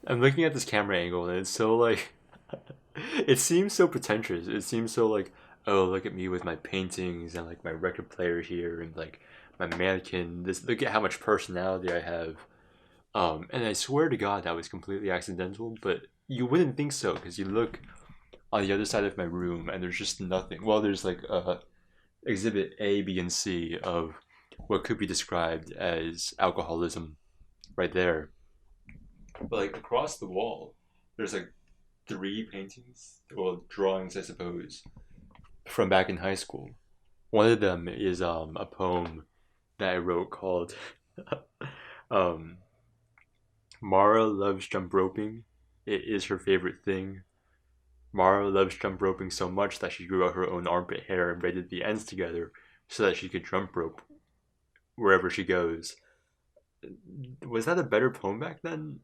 I'm looking at this camera angle and it's so like it seems so pretentious. It seems so like, oh, look at me with my paintings and like my record player here and like my mannequin. This look at how much personality I have. And I swear to God that was completely accidental, but you wouldn't think so because you look on the other side of my room and there's just nothing. Well, there's like exhibit A, B, and C of what could be described as alcoholism right there. But like across the wall, there's like three paintings, well, drawings, I suppose, from back in high school. One of them is a poem that I wrote called um, Mara loves jump roping. It is her favorite thing. Mara loves jump roping so much that she grew out her own armpit hair and braided the ends together so that she could jump rope wherever she goes. Was that a better poem back then?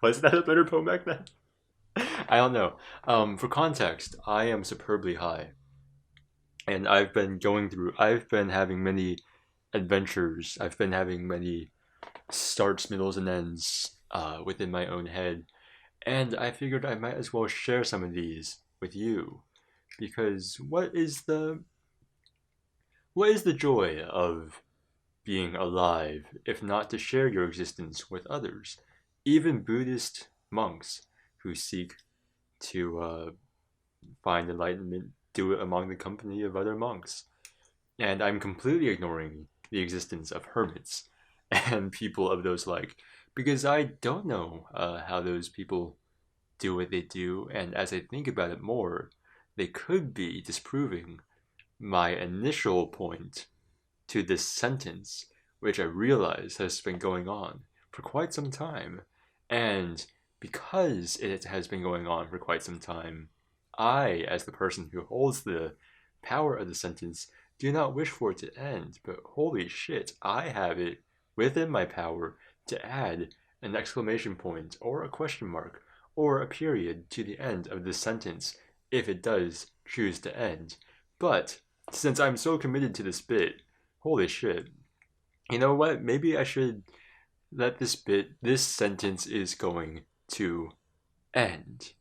Was that a better poem back then? I don't know. For context, I am superbly high, and I've been having many adventures. I've been having many starts, middles, and ends within my own head, and I figured I might as well share some of these with you, because what is the joy of being alive if not to share your existence with others? Even Buddhist monks who seek to find enlightenment do it among the company of other monks. And I'm completely ignoring the existence of hermits and people of those like, because I don't know how those people do what they do. And as I think about it more, they could be disproving my initial point to this sentence, which I realize has been going on for quite some time. And because it has been going on for quite some time, I, as the person who holds the power of the sentence, do not wish for it to end, but holy shit, I have it within my power to add an exclamation point or a question mark or a period to the end of this sentence if it does choose to end. But since I'm so committed to this bit, holy shit, you know what? Maybe I should let this sentence is going to end.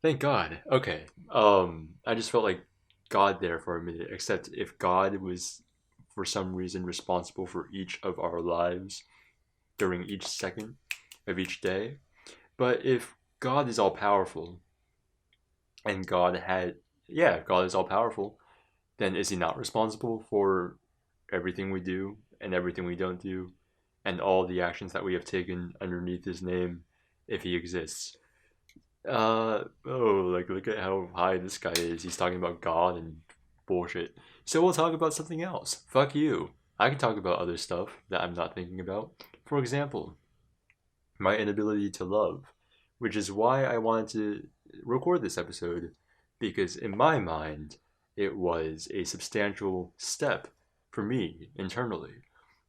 Thank God. Okay. I just felt like God there for a minute, except if God was for some reason responsible for each of our lives during each second of each day. But if God is all powerful and God is all powerful, then is he not responsible for everything we do and everything we don't do and all the actions that we have taken underneath his name if he exists? Like look at how high this guy is. He's talking about God and bullshit. So we'll talk about something else. Fuck you. I can talk about other stuff that I'm not thinking about. For example, my inability to love, which is why I wanted to record this episode, because in my mind, it was a substantial step for me internally.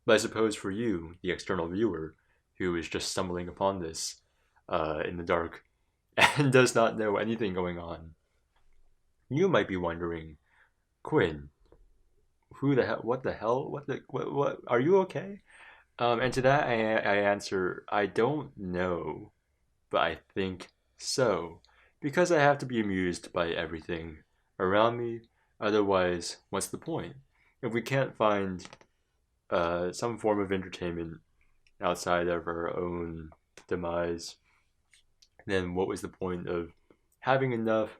But I suppose for you, the external viewer, who is just stumbling upon this in the dark and does not know anything going on, you might be wondering, Quinn, who the hell, what, are you okay? And to that, I answer, I don't know, but I think so. Because I have to be amused by everything around me. Otherwise, what's the point? If we can't find some form of entertainment outside of our own demise, then what was the point of having enough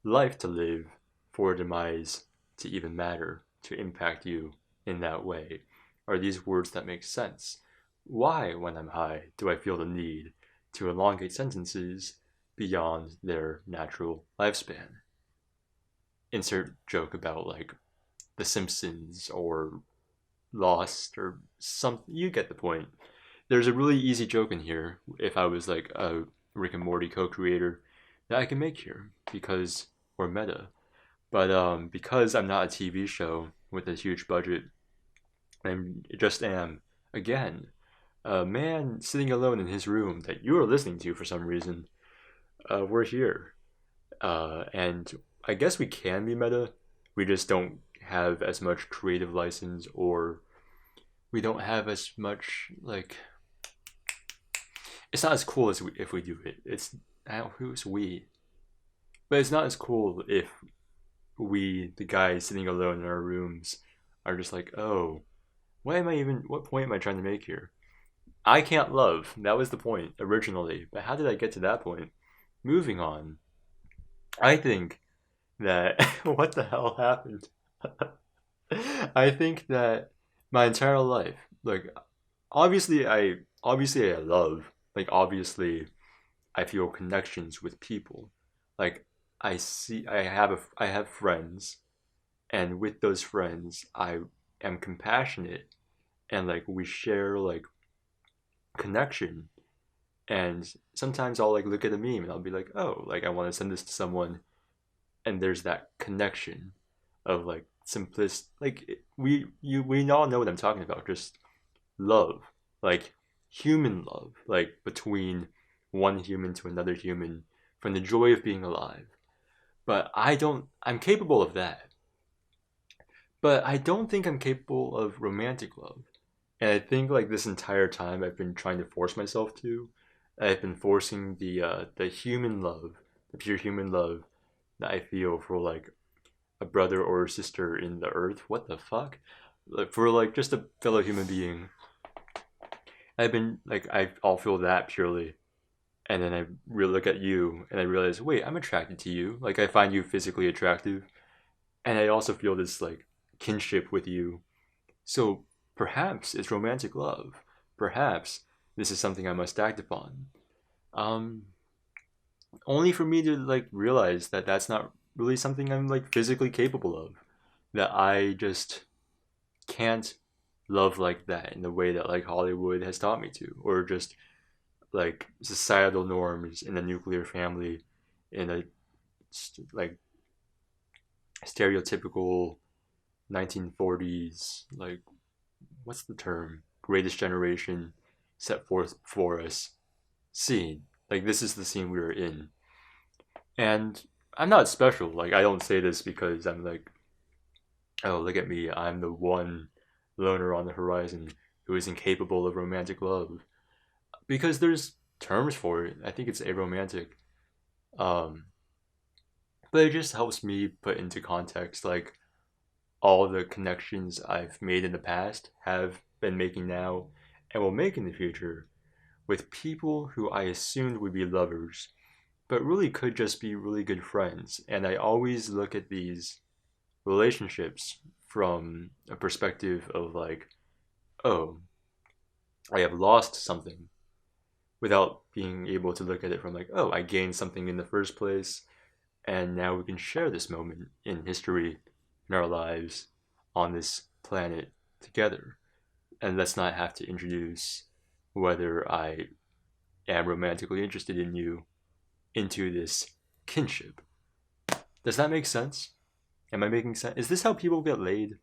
life to live for a demise to even matter, to impact you in that way? Are these words that make sense? Why, when I'm high, do I feel the need to elongate sentences beyond their natural lifespan? Insert joke about like The Simpsons or Lost or something. You get the point. There's a really easy joke in here if I was like a Rick and Morty co-creator that I can make here because we're meta. But because I'm not a TV show with a huge budget, I just am again a man sitting alone in his room that you are listening to for some reason. We're here, and I guess we can be meta. We just don't have as much creative license, or we don't have as much like it's not as cool as if we do it. It's I don't who's we, but it's not as cool if we, the guys sitting alone in our rooms, are just like, oh, what point am I trying to make here? I can't love. That was the point originally, but how did I get to that point? Moving on. I think that what the hell happened? I think that my entire life, like obviously I love, like obviously I feel connections with people. Like I have friends, and with those friends I am compassionate, and like we share like connection. And sometimes I'll like look at a meme and I'll be like, oh, like I want to send this to someone, and there's that connection of like simplest, like we all know what I'm talking about, just love, like human love, like between one human to another human, from the joy of being alive. But I'm capable of that, but I don't think I'm capable of romantic love. And I think like this entire time I've been trying to force myself to. I've been forcing the human love, the pure human love that I feel for like a brother or a sister in the earth. What the fuck? Like for like just a fellow human being. I've been like I'll feel that purely, and then I really look at you and I realize, wait, I'm attracted to you. Like I find you physically attractive, and I also feel this like kinship with you. So perhaps it's romantic love. Perhaps this is something I must act upon. Um, Only for me to like realize that that's not really something I'm like physically capable of. That I just can't love like that in the way that like Hollywood has taught me to, or just like societal norms in a nuclear family, in a like stereotypical 1940s, like what's the term, greatest generation set forth for us scene. Like this is the scene we were in, and I'm not special. Like I don't say this because I'm like, oh look at me, I'm the one loner on the horizon who is incapable of romantic love, because there's terms for it. I think it's aromantic. Um, but it just helps me put into context like all the connections I've made in the past, have been making now, and will make in the future with people who I assumed would be lovers, but really could just be really good friends. And I always look at these relationships from a perspective of like, oh, I have lost something, without being able to look at it from like, oh, I gained something in the first place, and now we can share this moment in history, in our lives, on this planet together. And let's not have to introduce whether I am romantically interested in you into this kinship. Does that make sense? Am I making sense? Is this how people get laid?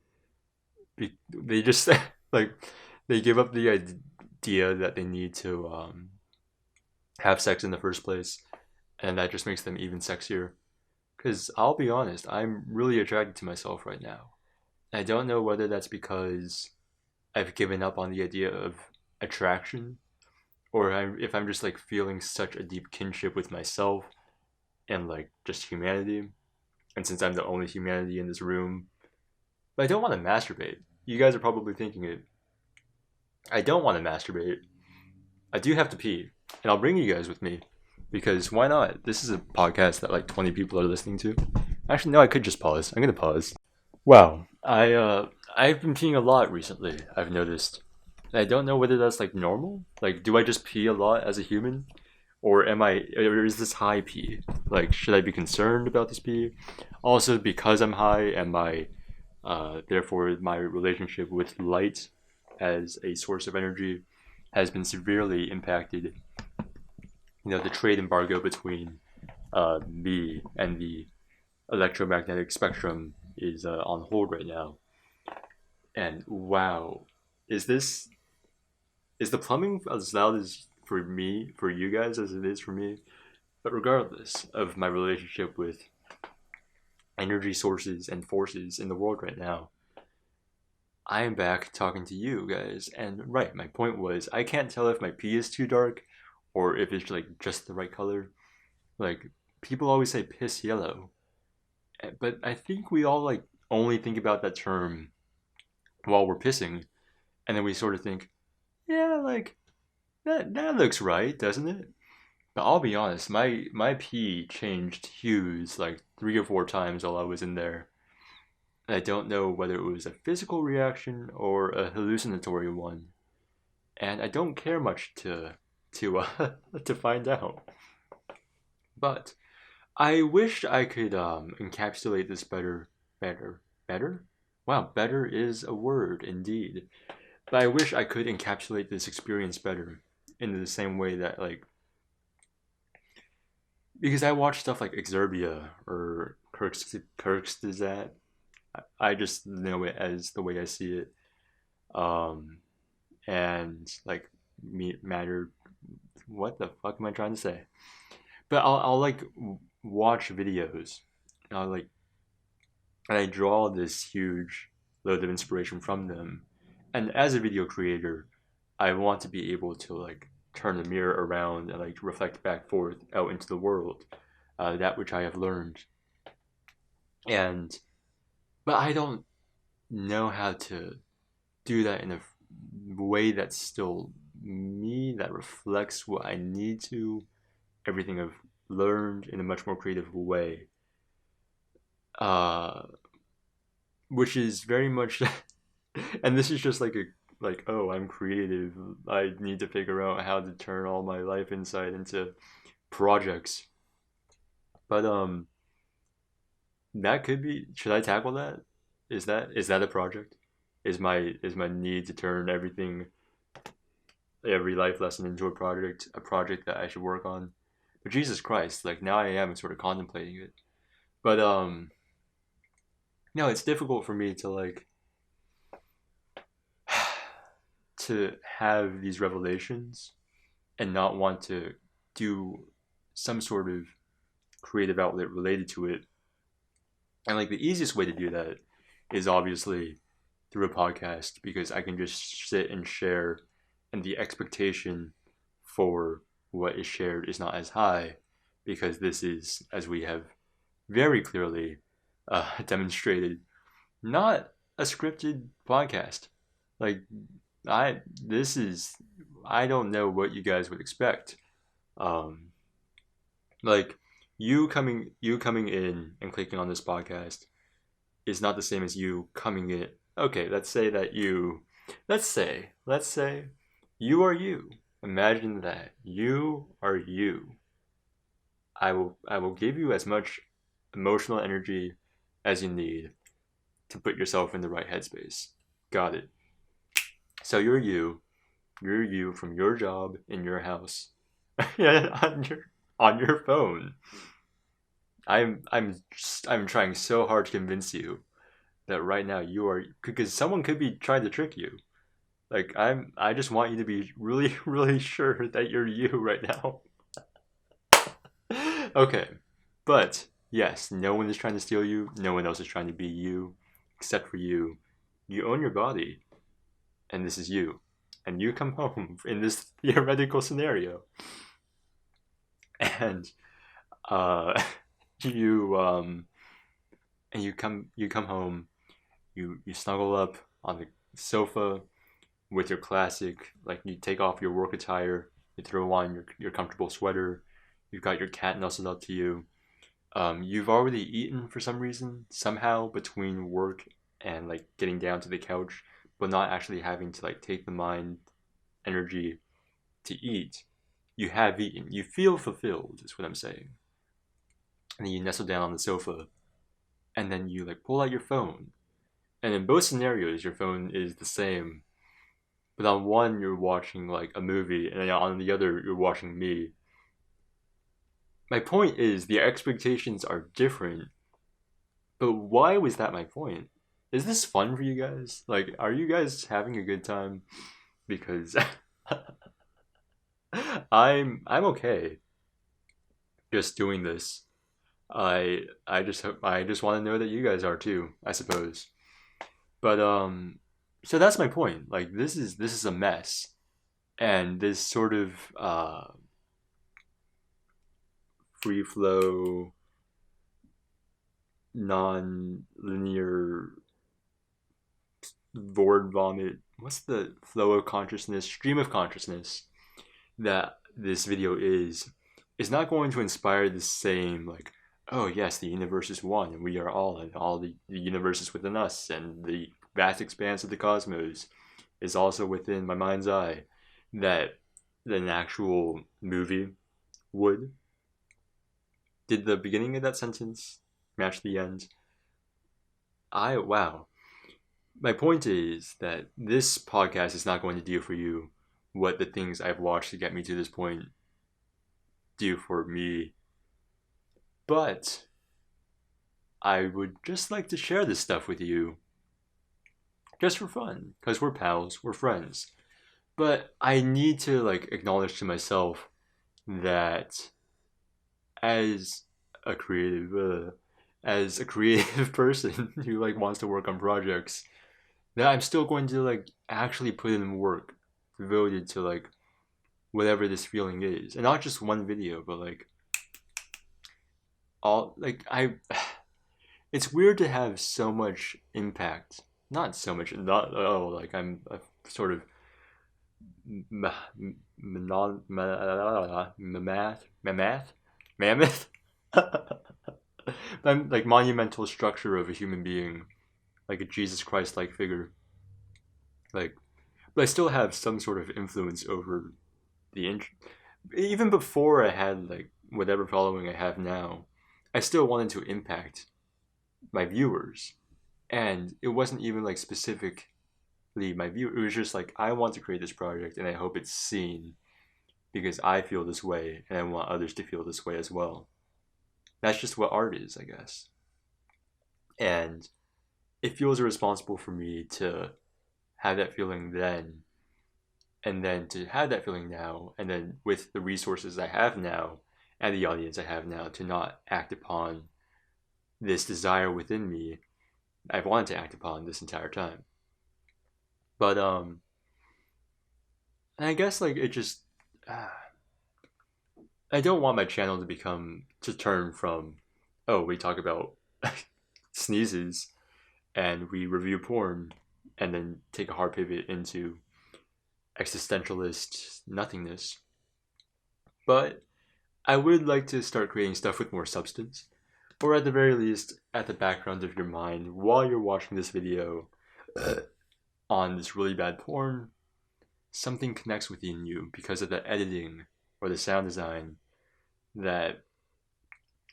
They just like they give up the idea that they need to have sex in the first place, and that just makes them even sexier. Because I'll be honest, I'm really attracted to myself right now. I don't know whether that's because I've given up on the idea of attraction, or if I'm just like feeling such a deep kinship with myself and like just humanity. And since I'm the only humanity in this room, but I don't want to masturbate. You guys are probably thinking it. I don't want to masturbate. I do have to pee, and I'll bring you guys with me because why not? This is a podcast that like 20 people are listening to. Actually, no, I could just pause. I'm gonna pause. Wow, I've been peeing a lot recently. I've noticed. I don't know whether that's like normal. Like, do I just pee a lot as a human, or is this high pee? Like, should I be concerned about this pee? Also, because I'm high, am I, therefore, my relationship with light as a source of energy has been severely impacted. You know, the trade embargo between me and the electromagnetic spectrum is on hold right now. And wow, is this is the plumbing as loud as for me, for you guys, as it is for me? But regardless of my relationship with energy sources and forces in the world right now, I am back talking to you guys. And right, my point was I can't tell if my pee is too dark or if it's like just the right color. Like people always say piss yellow, but I think we all like only think about that term while we're pissing, and then we sort of think, yeah, like that looks right, doesn't it? But I'll be honest, my pee changed hues like 3 or 4 times while I was in there. And I don't know whether it was a physical reaction or a hallucinatory one, and I don't care much to to find out. But I wish I could encapsulate this better. Wow, better is a word indeed. But I wish I could encapsulate this experience better in the same way that like because I watch stuff like Exerbia or Kirkstizat. I just know it as the way I see it. Um, and like matter. What the fuck am I trying to say? But I'll like watch videos. And I'll like and I draw this huge load of inspiration from them. And as a video creator, I want to be able to like turn the mirror around and like reflect back forth out into the world, that which I have learned. And but I don't know how to do that in a way that's still me, that reflects what I need to, everything I've learned in a much more creative way. Uh, which is very much, and this is just like a like oh I'm creative. I need to figure out how to turn all my life insight into projects. But that could be. Should I tackle that? Is that a project? Is my need to turn every life lesson into a project that I should work on? But Jesus Christ, like now I am sort of contemplating it. But no, it's difficult for me to like to have these revelations and not want to do some sort of creative outlet related to it. And like the easiest way to do that is obviously through a podcast because I can just sit and share, and the expectation for what is shared is not as high because this is, as we have very clearly demonstrated, not a scripted podcast. Like this is, I don't know what you guys would expect. Um, like you coming in and clicking on this podcast is not the same as you coming in. Okay, let's say you are you. Imagine that you are you. I will give you as much emotional energy as you need to put yourself in the right headspace. Got it. So you're you from your job in your house, yeah, on your phone. I'm trying so hard to convince you that right now you are, because someone could be trying to trick you. Like I just want you to be really really sure that you're you right now. Okay, but yes, no one is trying to steal you. No one else is trying to be you, except for you. You own your body, and this is you. And you come home in this theoretical scenario, and uh, you and you come home. You snuggle up on the sofa with your classic, like you take off your work attire, you throw on your comfortable sweater, you've got your cat nestled up to you. You've already eaten for some reason, somehow between work and like getting down to the couch, but not actually having to like take the mind energy to eat. You have eaten. You feel fulfilled, is what I'm saying. And then you nestle down on the sofa, and then you like pull out your phone. And in both scenarios, your phone is the same, but on one you're watching like a movie, and on the other you're watching me. My point is the expectations are different, but why was that my point? Is this fun for you guys? Like, are you guys having a good time? Because I'm okay just doing this. I just want to know that you guys are too, I suppose. But so that's my point. Like this is a mess, and this sort of free flow, non-linear Vord vomit. What's the flow of consciousness, stream of consciousness that this video is not going to inspire the same like, oh yes, the universe is one and we are all, and all the universe is within us, and the vast expanse of the cosmos is also within my mind's eye, that an actual movie would. Did the beginning of that sentence match the end? Wow. My point is that this podcast is not going to do for you what the things I've watched to get me to this point do for me. But I would just like to share this stuff with you just for fun, because we're pals, we're friends. But I need to like acknowledge to myself that as a creative person who like wants to work on projects, that I'm still going to like actually put in work devoted to like whatever this feeling is, and not just one video, but like all like I. It's weird to have so much impact. Not so much. Not like I'm a sort of mammoth. I'm like monumental structure of a human being, like a Jesus Christ like figure. Like, but I still have some sort of influence over even before I had like whatever following I have now. I still wanted to impact my viewers, and it wasn't even like specifically my viewer. It was just like, I want to create this project and I hope it's seen because I feel this way and I want others to feel this way as well. That's just what art is, I guess. And it feels irresponsible for me to have that feeling then, and then to have that feeling now, and then with the resources I have now and the audience I have now, to not act upon this desire within me I've wanted to act upon this entire time. But and I guess like it just I don't want my channel to turn from, oh, we talk about sneezes and we review porn, and then take a hard pivot into existentialist nothingness. But I would like to start creating stuff with more substance, or at the very least at the background of your mind while you're watching this video on this really bad porn. Something connects within you because of the editing or the sound design, that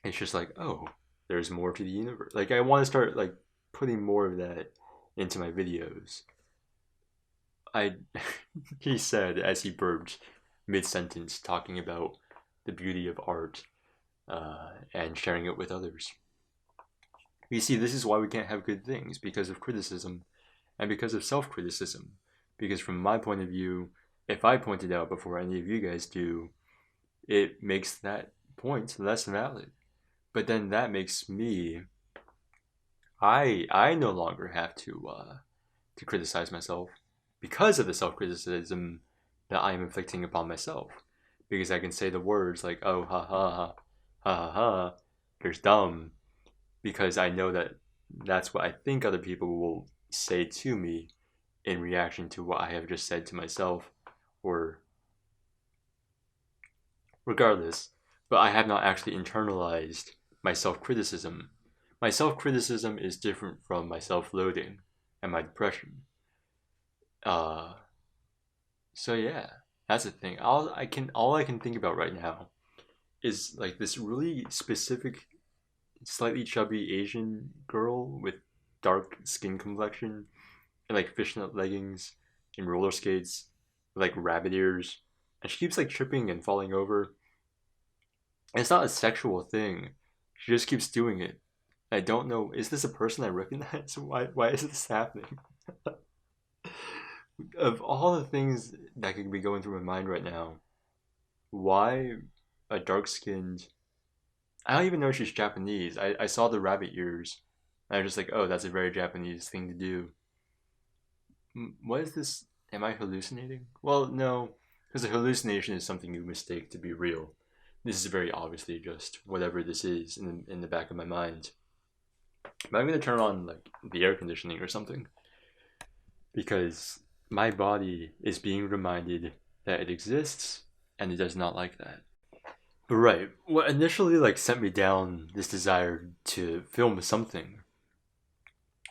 it's just like, oh, there's more to the universe. Like, I want to start like putting more of that into my videos. I He said as he burped mid-sentence, talking about the beauty of art and sharing it with others. You see, this is why we can't have good things, because of criticism and because of self-criticism. Because from my point of view, if I point it out before any of you guys do, it makes that point less valid. But then that makes me, I no longer have to criticize myself because of the self-criticism that I am inflicting upon myself. Because I can say the words like, oh, ha ha ha ha ha ha, you're dumb, because I know that that's what I think other people will say to me in reaction to what I have just said to myself, or regardless. But I have not actually internalized my self-criticism. My self-criticism is different from my self-loathing and my depression. Uh, so yeah, that's the thing. All I can think about right now is like this really specific, slightly chubby Asian girl with dark skin complexion and like fishnet leggings and roller skates with like rabbit ears, and she keeps like tripping and falling over. And it's not a sexual thing. She just keeps doing it. I don't know. Is this a person I recognize? Why is this happening? Of all the things that could be going through my mind right now, why a dark skinned. I don't even know if she's Japanese. I saw the rabbit ears. And I was just like, oh, that's a very Japanese thing to do. What is this? Am I hallucinating? Well, no, because a hallucination is something you mistake to be real. this is very obviously just whatever this is in the back of my mind. But I'm gonna turn on like the air conditioning or something because my body is being reminded that it exists and it does not like that. But right, what initially like sent me down this desire to film something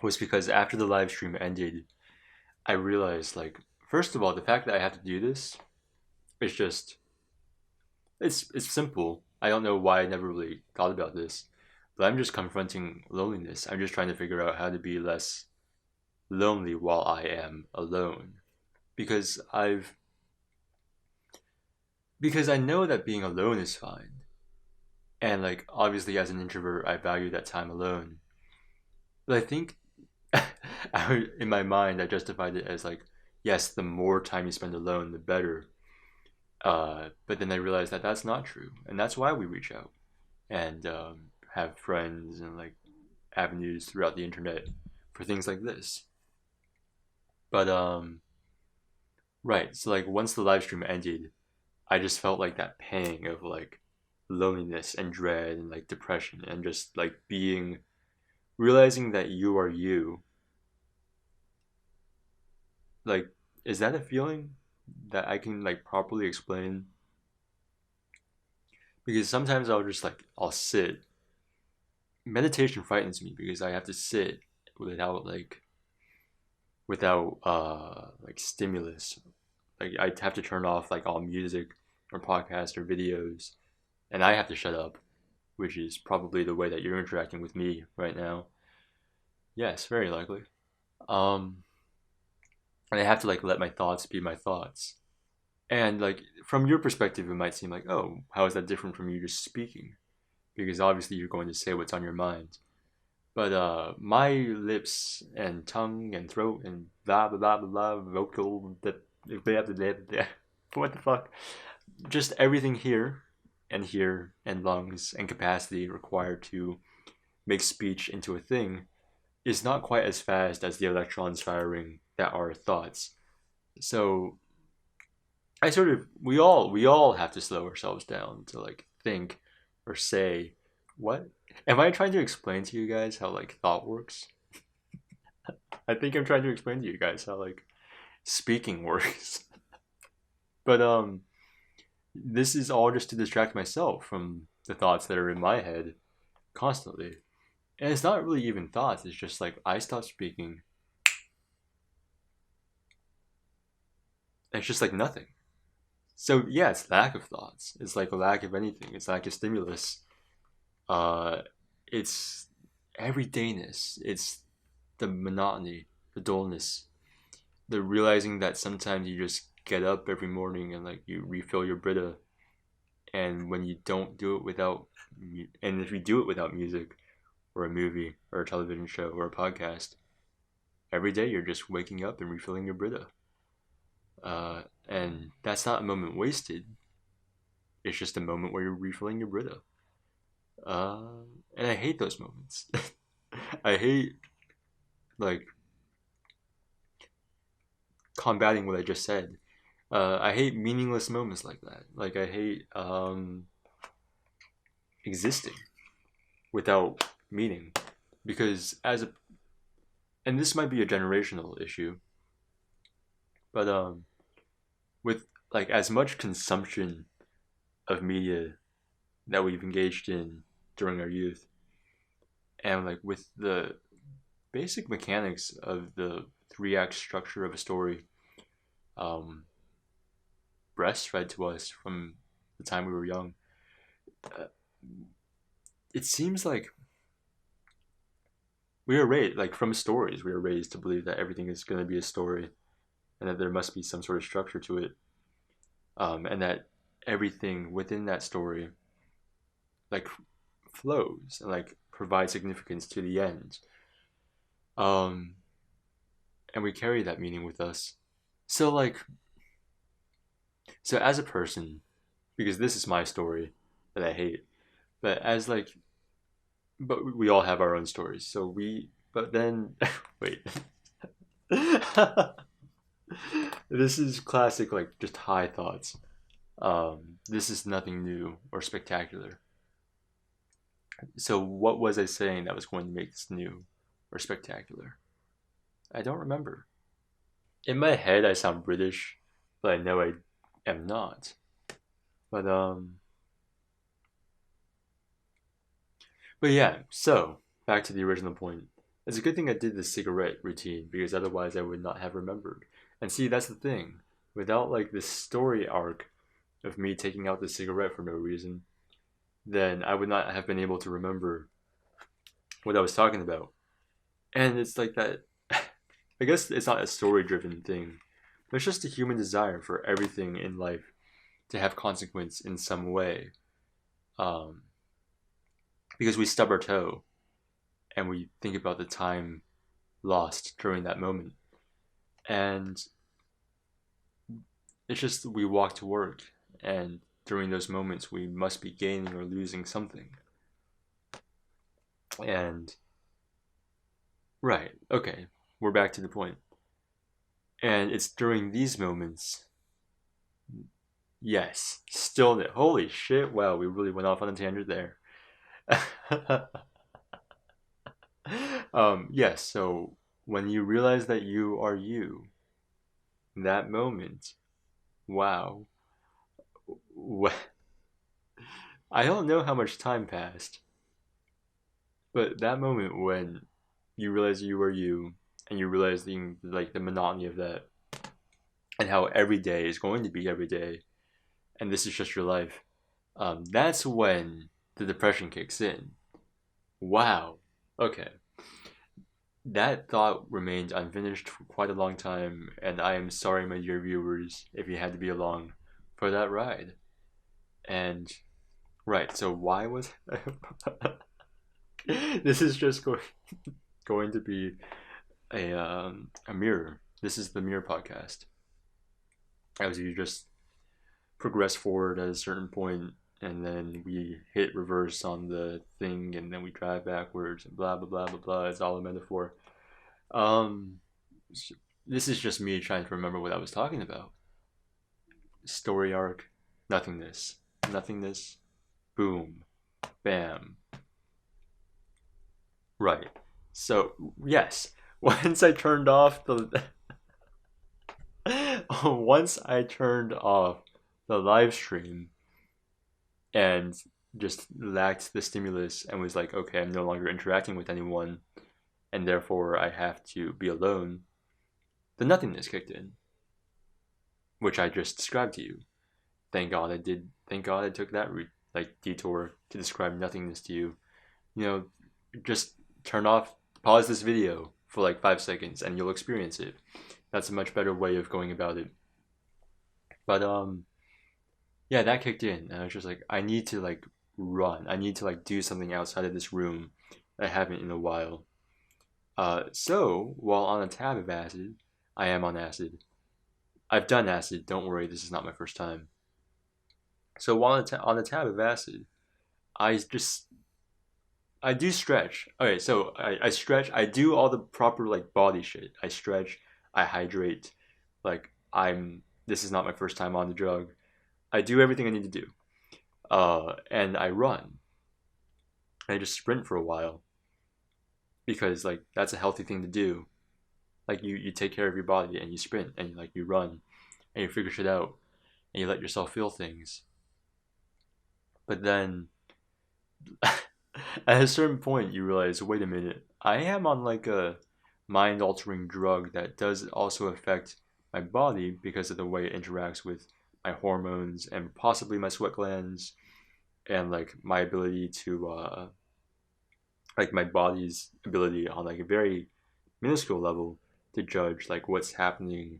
was because after the live stream ended, I realized like first of all the fact that I have to do this is just it's simple. I don't know why I never really thought about this, but I'm just confronting loneliness. I'm just trying to figure out how to be less lonely while I am alone. Because I know that being alone is fine. And like obviously as an introvert I value that time alone. But I think in my mind I justified it as like yes, the more time you spend alone the better. But then I realized that that's not true, and that's why we reach out and have friends and like avenues throughout the internet for things like this. But right, so like once the live stream ended, I just felt like that pang of like loneliness and dread and like depression and just like being realizing that you are you. Like, is that a feeling that I can like properly explain? Because sometimes I'll sit. Meditation frightens me because I have to sit without like stimulus. Like I have to turn off like all music or podcasts or videos, and I have to shut up, which is probably the way that you're interacting with me right now. Yes, very likely. Um, and I have to like let my thoughts be my thoughts. And like from your perspective, it might seem like, oh, how is that different from you just speaking? Because obviously you're going to say what's on your mind. But my lips and tongue and throat and blah blah blah blah blah vocal that what the fuck? Just everything here and lungs and capacity required to make speech into a thing is not quite as fast as the electrons firing that are thoughts. So I sort of we all have to slow ourselves down to like think or say what am I trying to explain to you guys how like thought works? I think I'm trying to explain to you guys how like speaking works. But this is all just to distract myself from the thoughts that are in my head constantly. And it's not really even thoughts, it's just like I stop speaking. It's just like nothing. So yeah, it's lack of thoughts. It's like a lack of anything. It's lack of stimulus. Uh, it's everydayness. It's the monotony, the dullness, the realizing that sometimes you just get up every morning and like you refill your Brita, and when you don't do it without, and if you do it without music, or a movie, or a television show, or a podcast, every day you're just waking up and refilling your Brita. And that's not a moment wasted. It's just a moment where you're refilling your Brita. And I hate those moments. I hate like combating what I just said. I hate meaningless moments like that. Like I hate existing without meaning, because as a and this might be a generational issue, but with like as much consumption of media that we've engaged in during our youth, and like with the basic mechanics of the three-act structure of a story um, breastfed to us from the time we were young, uh, it seems like we are raised like from stories. We are raised to believe that everything is going to be a story, and that there must be some sort of structure to it, and that everything within that story like flows and like provides significance to the end. Um, and we carry that meaning with us. So like, so as a person, because this is my story that I hate, but as like, but we all have our own stories. So but then, wait, this is classic like just high thoughts. This is nothing new or spectacular. So what was I saying that was going to make this new or spectacular? I don't remember. In my head, I sound British, but I know I am not. But but yeah. So back to the original point. It's a good thing I did the cigarette routine because otherwise I would not have remembered. And see, that's the thing. Without like this story arc of me taking out the cigarette for no reason, then I would not have been able to remember what I was talking about. And it's like that. I guess it's not a story driven thing, but it's just a human desire for everything in life to have consequence in some way. Um, because we stub our toe and we think about the time lost during that moment. And it's just we walk to work, and during those moments, we must be gaining or losing something. And, right, okay, we're back to the point. And it's during these moments, yes, still, holy shit, wow, we really went off on a tangent there. Yes, so when you realize that you are you, that moment, wow. I don't know how much time passed, but that moment when you realize you are you, and you realize the monotony of that, and how every day is going to be every day, and this is just your life. That's when the depression kicks in. Wow. Okay. That thought remained unfinished for quite a long time, and I am sorry, my dear viewers, if you had to be along for that ride. And right, so why was this is just going to be a mirror. This is the mirror podcast. As you just progress forward at a certain point, and then we hit reverse on the thing, and then we drive backwards, and blah blah blah blah blah. It's all a metaphor. Um, this is just me trying to remember what I was talking about. Story arc, nothingness, nothingness, boom, bam. Right. So yes, once I turned off the once I turned off the live stream and just lacked the stimulus and was like, okay, I'm no longer interacting with anyone, and therefore I have to be alone, the nothingness kicked in, which I just described to you. Thank God I did. Thank God I took that detour to describe nothingness to you. You know, just turn off, pause this video for like 5 seconds, and you'll experience it. That's a much better way of going about it. But yeah, that kicked in, and I was just like, I need to like run. I need to like do something outside of this room that I haven't in a while. So while on a tab of acid, I am on acid. I've done acid. Don't worry, this is not my first time. So while on a tab of acid, I just I do stretch. Okay, so I stretch. I do all the proper like body shit. I stretch. I hydrate. Like I'm. This is not my first time on the drug. I do everything I need to do. And I run. I just sprint for a while because like that's a healthy thing to do. Like you take care of your body and you sprint and like you run and you figure shit out and you let yourself feel things. But then at a certain point you realize, wait a minute, I am on like a mind altering drug that does also affect my body because of the way it interacts with my hormones and possibly my sweat glands and like my ability to like my body's ability on like a very minuscule level to judge like what's happening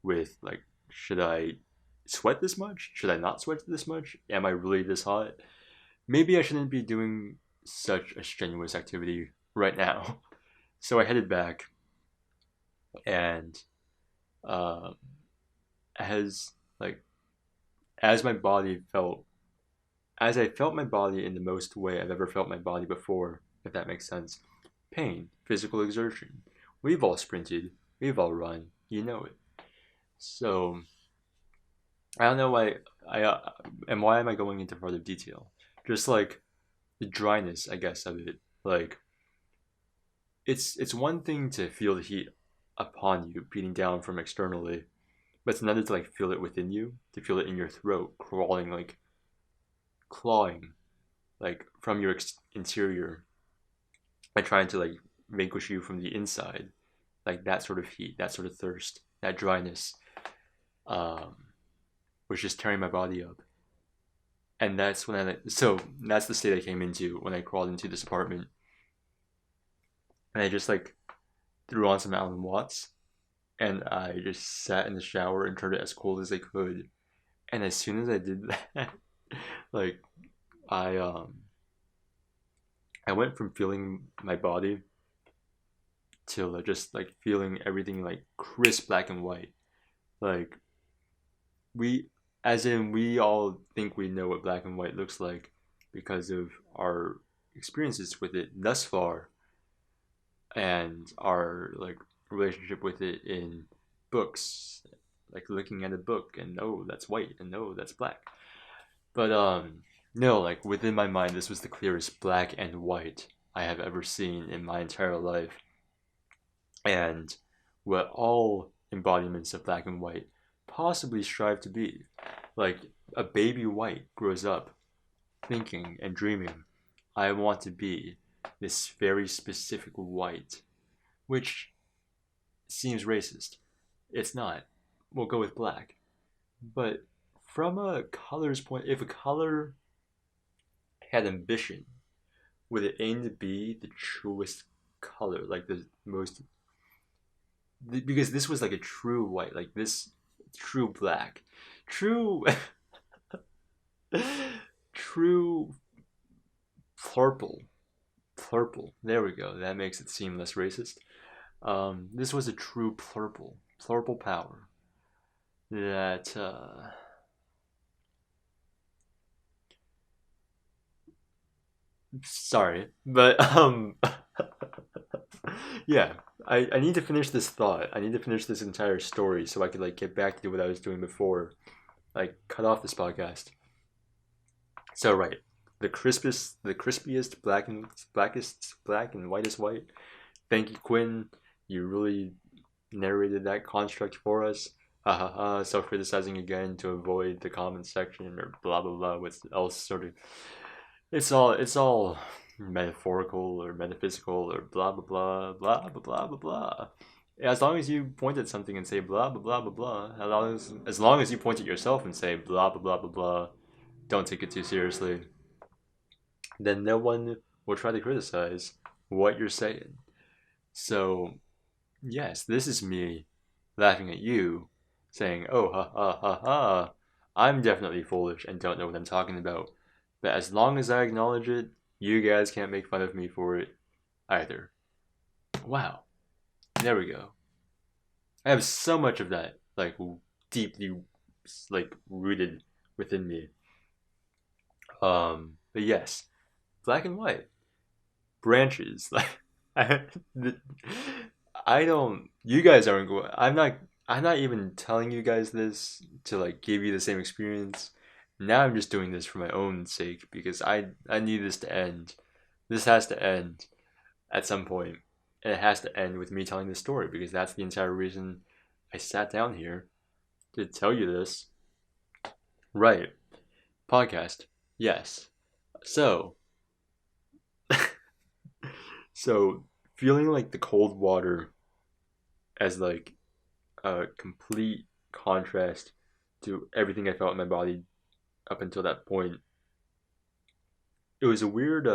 with like, should I sweat this much? Should I not sweat this much? Am I really this hot? Maybe I shouldn't be doing such a strenuous activity right now. So I headed back, and uh, as like as my body felt, as I felt my body in the most way I've ever felt my body before, if that makes sense. Pain, physical exertion. We've all sprinted, we've all run, you know it. So I don't know why and why am I going into further detail? Just like the dryness, I guess, of it. Like it's one thing to feel the heat upon you beating down from externally, but it's another to like feel it within you, to feel it in your throat, crawling like clawing, like from your interior, and trying to like vanquish you from the inside, like that sort of heat, that sort of thirst, that dryness, um, was just tearing my body up. And that's when so that's the state I came into when I crawled into this apartment, and I just like threw on some Alan Watts, and I just sat in the shower and turned it as cold as I could. And as soon as I did that, like I um I went from feeling my body to like, just like feeling everything like crisp black and white. Like we, as in we all think we know what black and white looks like because of our experiences with it thus far, and our like relationship with it in books, like looking at a book and oh that's white and oh that's black. But no, like within my mind this was the clearest black and white I have ever seen in my entire life. And what all embodiments of black and white possibly strive to be. Like a baby white grows up thinking and dreaming, I want to be this very specific white, which seems racist. It's not. We'll go with black. But from a color's point, if a color had ambition, would it aim to be the truest color, like the most? Because this was like a true white, like this true black, true, true purple, purple. There we go. That makes it seem less racist. This was a true purple, purple power that sorry, but yeah, I need to finish this thought. I need to finish this entire story so I could like get back to what I was doing before, like cut off this podcast. So right, the crispiest black and whitest white. Thank you, Quinn. You really narrated that construct for us. Ha ha ha. Self criticizing again to avoid the comment section or blah blah blah. What else sort of it's all metaphorical or metaphysical or blah blah blah blah blah blah blah blah. As long as you point at something and say blah blah blah blah blah, as long as you point at yourself and say blah blah blah blah blah, don't take it too seriously, then no one will try to criticize what you're saying. So yes, this is me laughing at you, saying, "Oh ha ha ha ha, I'm definitely foolish and don't know what I'm talking about." But as long as I acknowledge it, you guys can't make fun of me for it either. Wow. There we go. I have so much of that, like, deeply, like, rooted within me. But yes, black and white branches. Like, I don't. You guys aren't going. I'm not. I'm not even telling you guys this to like give you the same experience. Now I'm just doing this for my own sake because I need this to end. This has to end at some point, and it has to end with me telling this story because that's the entire reason I sat down here to tell you this. Right, podcast. Yes. So, so feeling like the cold water as like a complete contrast to everything I felt in my body up until that point. It was a weird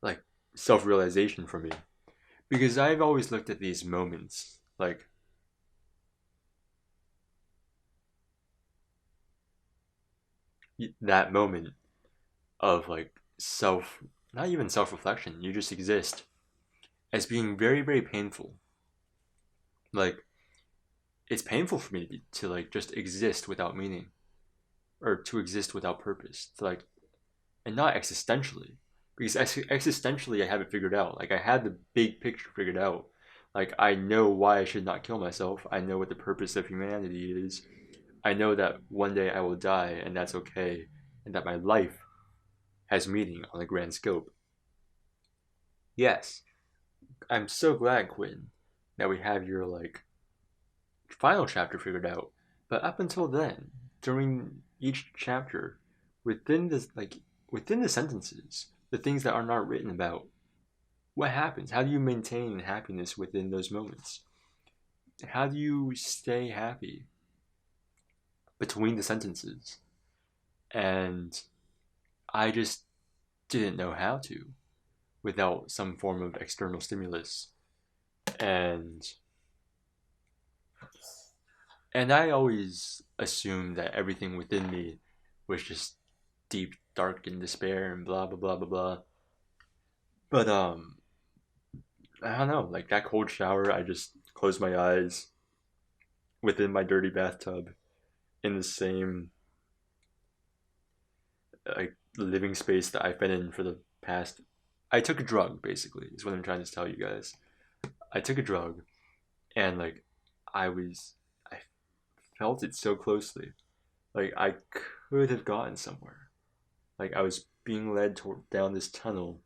like self-realization for me because I've always looked at these moments like that moment of like self, not even self-reflection, you just exist, as being very very painful. Like it's painful for me to like just exist without meaning or to exist without purpose, to like, and not existentially, because existentially I have it figured out. Like I had the big picture figured out. Like I know why I should not kill myself. I know what the purpose of humanity is. I know that one day I will die, and that's okay, and that my life has meaning on a grand scope. Yes, I'm so glad, Quinn, that we have your like final chapter figured out. But up until then, during each chapter, within this within the sentences, the things that are not written about, what happens? How do you maintain happiness within those moments? How do you stay happy between the sentences? And I just didn't know how to without some form of external stimulus. And I always assumed that everything within me was just deep, dark, and despair, and blah blah blah blah blah. But I don't know. Like that cold shower, I just closed my eyes within my dirty bathtub in the same like living space that I've been in for the past. I took a drug, basically, is what I'm trying to tell you guys. I took a drug, and like I was, I felt it so closely. Like I could have gotten somewhere. Like I was being led down this tunnel.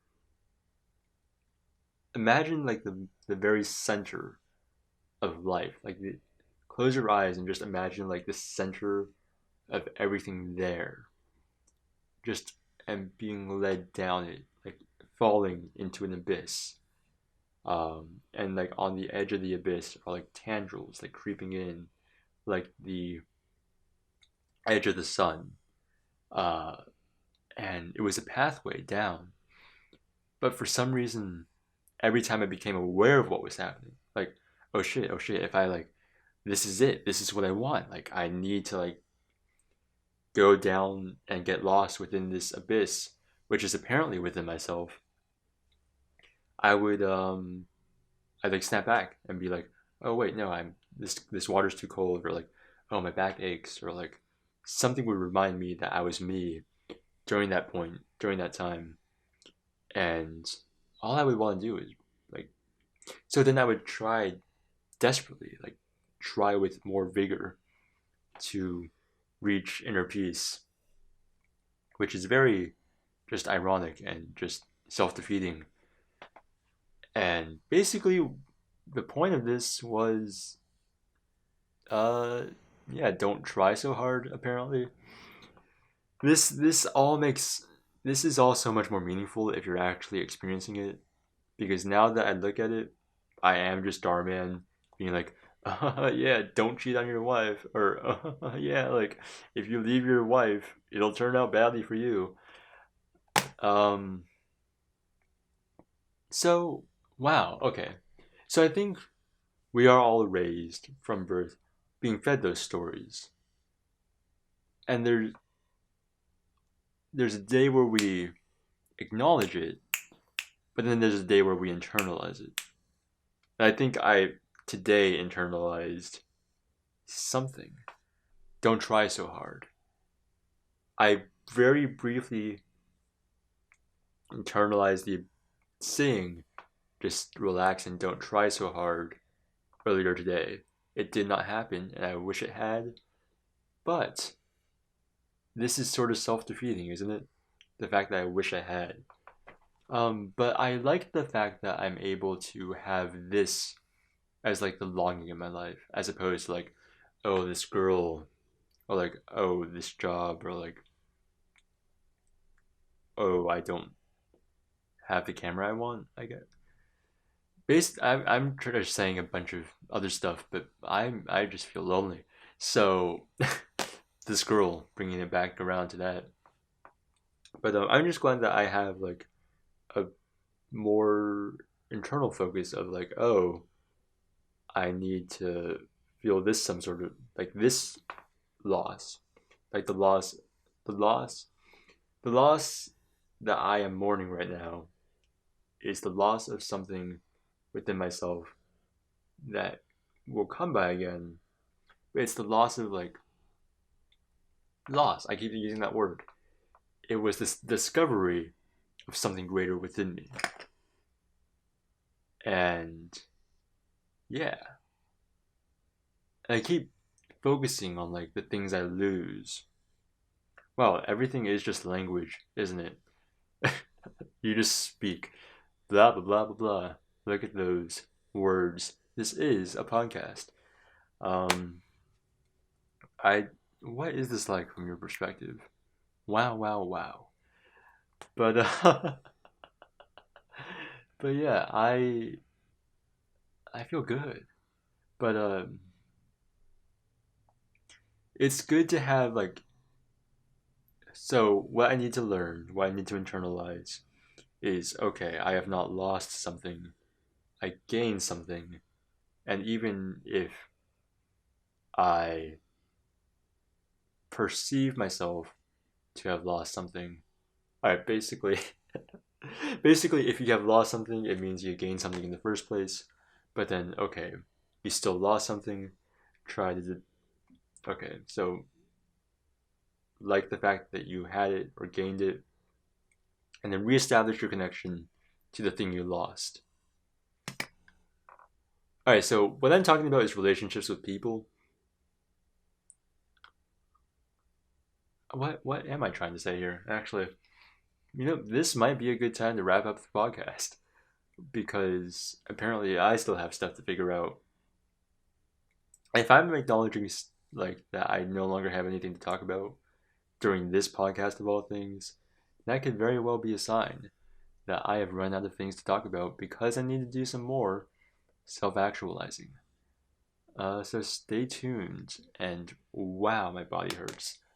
Imagine like the very center of life. Close your eyes and just imagine like the center of everything there. Just and being led down it, like falling into an abyss. And like on the edge of the abyss are like tendrils like creeping in, like the edge of the sun. Uh, and it was a pathway down. But for some reason, every time I became aware of what was happening, like, oh shit, if I like, this is it, this is what I want. Like, I need to like go down and get lost within this abyss, which is apparently within myself. I would I'd like snap back and be like, oh wait, no, I'm this water's too cold, or like, oh my back aches, or like something would remind me that I was me during that point, during that time, and all I would want to do is like, so then I would try desperately, like try with more vigor to reach inner peace, which is very just ironic and just self-defeating. And basically the point of this was uh yeah, don't try so hard apparently. This all makes this is all so much more meaningful if you're actually experiencing it, because now that I look at it, I am just Starman being like, yeah, don't cheat on your wife, or yeah, like if you leave your wife, it'll turn out badly for you. Um, so wow, okay. So I think we are all raised from birth being fed those stories. And there's a day where we acknowledge it, but then there's a day where we internalize it. And I think I today internalized something. Don't try so hard. I very briefly internalized the saying, just relax and don't try so hard earlier today. It did not happen, and I wish it had. But this is sort of self-defeating, isn't it? The fact that I wish I had. But I like the fact that I'm able to have this as like the longing in my life, as opposed to like, oh, this girl, or like, oh, this job, or like, oh, I don't have the camera I want. I get I'm just saying a bunch of other stuff, but I just feel lonely. So this girl, bringing it back around to that. But I'm just glad that I have like a more internal focus of like, oh, I need to feel this some sort of like this loss, like the loss, the loss that I am mourning right now is the loss of something within myself that will come by again. It's the loss of like loss. I keep using that word. It was this discovery of something greater within me. And yeah, and I keep focusing on like the things I lose. Well, everything is just language, isn't it? You just speak blah blah blah blah blah. Look at those words. This is a podcast. Um, I what is this like from your perspective? Wow, wow, wow. But but yeah, I feel good. But it's good to have like so what I need to learn, what I need to internalize is okay, I have not lost something. I gained something. And even if I perceive myself to have lost something, alright, basically basically if you have lost something, it means you gained something in the first place. But then okay, you still lost something, try to okay, so like the fact that you had it or gained it, and then reestablish your connection to the thing you lost. All right, so what I'm talking about is relationships with people. What am I trying to say here? Actually, this might be a good time to wrap up the podcast because apparently I still have stuff to figure out. If I'm acknowledging like that I no longer have anything to talk about during this podcast of all things, that could very well be a sign that I have run out of things to talk about because I need to do some more self-actualizing. So stay tuned, and wow, my body hurts.